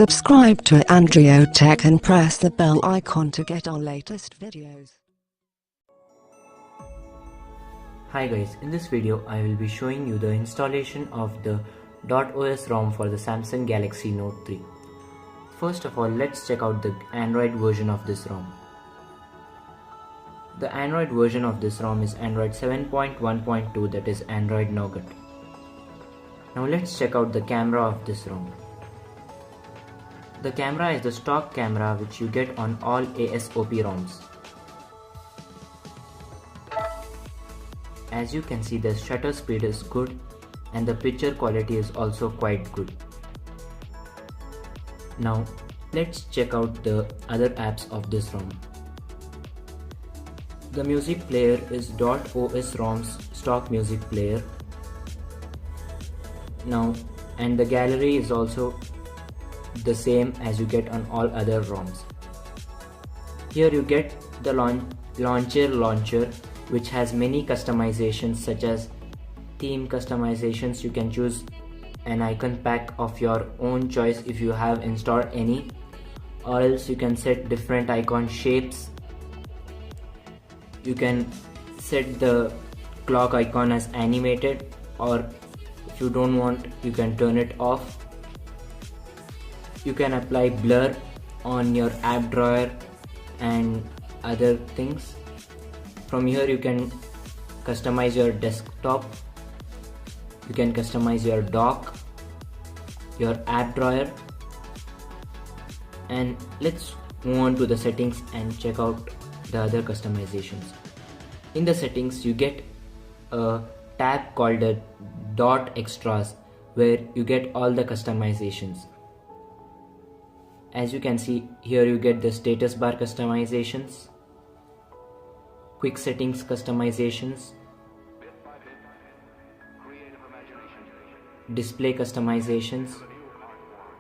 Subscribe to NAndroid Tech and press the bell icon to get our latest videos. Hi guys, in this video I will be showing you the installation of the .os ROM for the Samsung Galaxy Note 3. First of all, let's check out the Android version of this ROM. The Android version of this ROM is Android 7.1.2, that is Android Nougat. Now let's check out the camera of this ROM. The camera is the stock camera which you get on all ASOP ROMs. As you can see, the shutter speed is good and the picture quality is also quite good. Now let's check out the other apps of this ROM. The music player is .os ROM's stock music player. Now, and the gallery is also the same as you get on all other ROMs. Here you get the launcher which has many customizations such as theme customizations. You can choose an icon pack of your own choice if you have installed any, or else you can set different icon shapes. You can set the clock icon as animated, or if you don't want, you can turn it off. You can apply blur on your app drawer and other things. From here you can customize your desktop, you can customize your dock, your app drawer, and let's move on to the settings and check out the other customizations. In the settings you get a tab called the .extras where you get all the customizations. As you can see here, you get the status bar customizations, quick settings customizations, display customizations,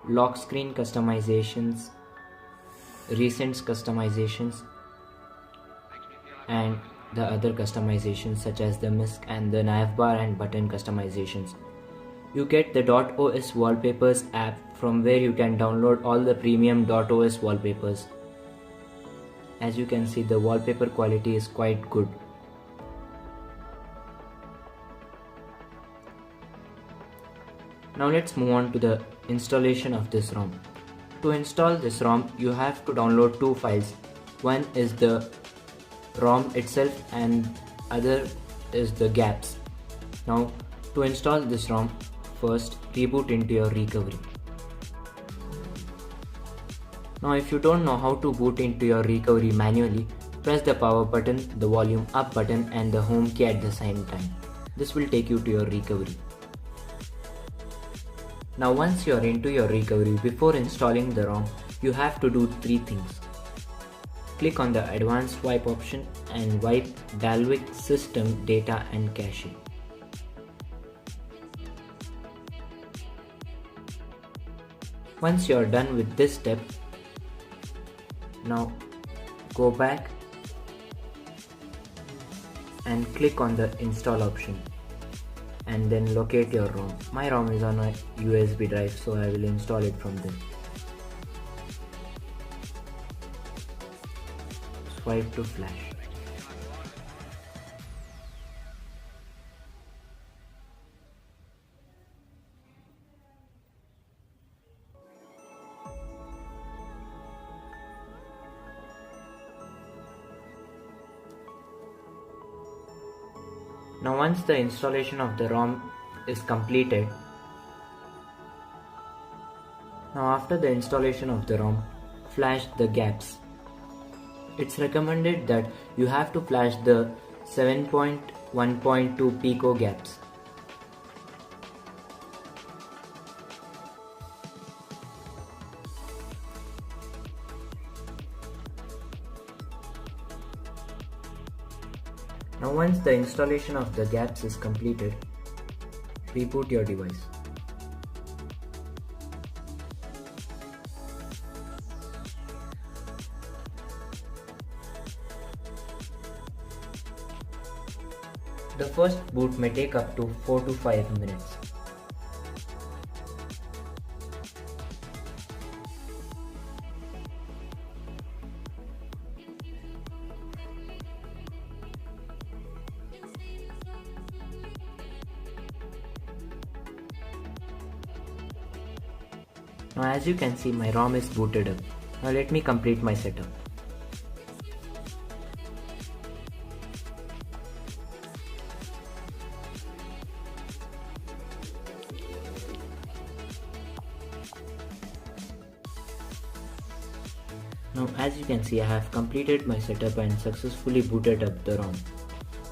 lock screen customizations, recents customizations, and the other customizations such as the MISC and the navbar and button customizations. You get the .os wallpapers app from where you can download all the premium .os wallpapers. As you can see, the wallpaper quality is quite good. Now let's move on to the installation of this ROM. To install this ROM, you have to download two files. One is the ROM itself and other is the gaps. Now to install this ROM, first reboot into your recovery. Now if you don't know how to boot into your recovery manually, press the power button, the volume up button and the home key at the same time. This will take you to your recovery. Now once you are into your recovery, before installing the ROM, you have to do three things. Click on the advanced wipe option and wipe Dalvik system data and cache. Once you are done with this step, now go back and click on the install option and then locate your ROM. My ROM is on a USB drive, so I will install it from there. Swipe to flash. Now once the installation of the ROM is completed, now after the installation of the ROM, flash the gaps. It's recommended that you have to flash the 7.1.2 pico gaps. Now once the installation of the gaps is completed, reboot your device. The first boot may take up to 4 to 5 minutes. Now as you can see, my ROM is booted up. Now let me complete my setup. Now as you can see, I have completed my setup and successfully booted up the ROM.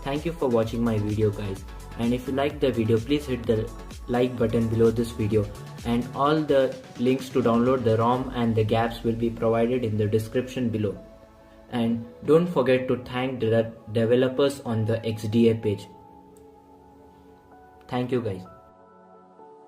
Thank you for watching my video guys, and if you liked the video, please hit the like button below this video, and all the links to download the ROM and the gaps will be provided in the description below. And don't forget to thank the developers on the XDA page. Thank you guys.